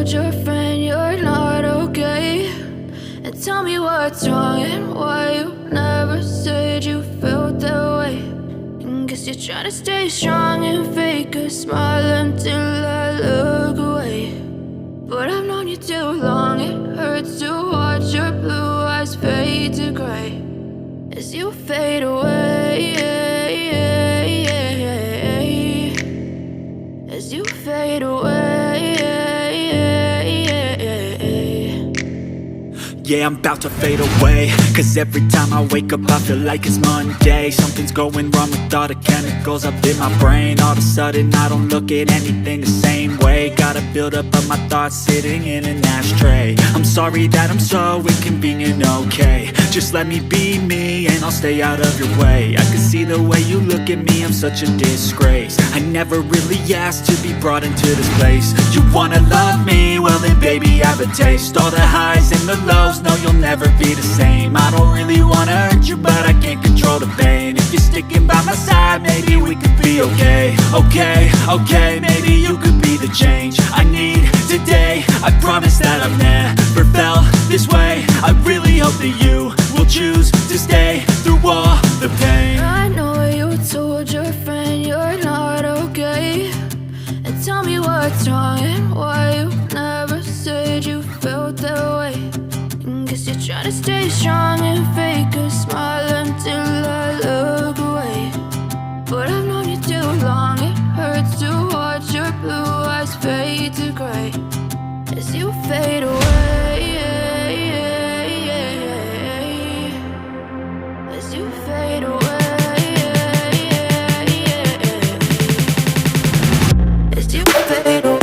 told your friend you're not okay? And tell me what's wrong and why you never said you felt that way. And guess you're trying to stay strong and fake a smile until I look away. But I've known you too long, it hurts to watch your blue eyes fade to gray as you fade away, as you fade away. Yeah, I'm about to fade away, cause every time I wake up I feel like it's Monday. Something's going wrong with all the chemicals up in my brain. All of a sudden I don't look at anything the same way. Got a buildup of my thoughts sitting in an ashtray. I'm sorry that I'm so inconvenient, okay? Just let me be me and I'll stay out of your way. I can see the way you look at me, I'm such a disgrace. I never really asked to be brought into this place. You wanna love me? Well then baby have a taste. All the highs and the lows, no you'll never be the same. I don't really wanna hurt you but I can't control the pain. If you're sticking by my side maybe we could be okay. Okay, maybe you could be the change I need today. I promise that I've never felt this way. I really hope that you will choose to stay through all the pain. I know you told your friend you're not okay. And tell me what's wrong and why you never said you felt that way. And guess you're trying to stay strong and fake a smile until I look away. But I've known you too long, it hurts to watch your blue eyes fade to gray as you fade away, as you fade away, as you fade away.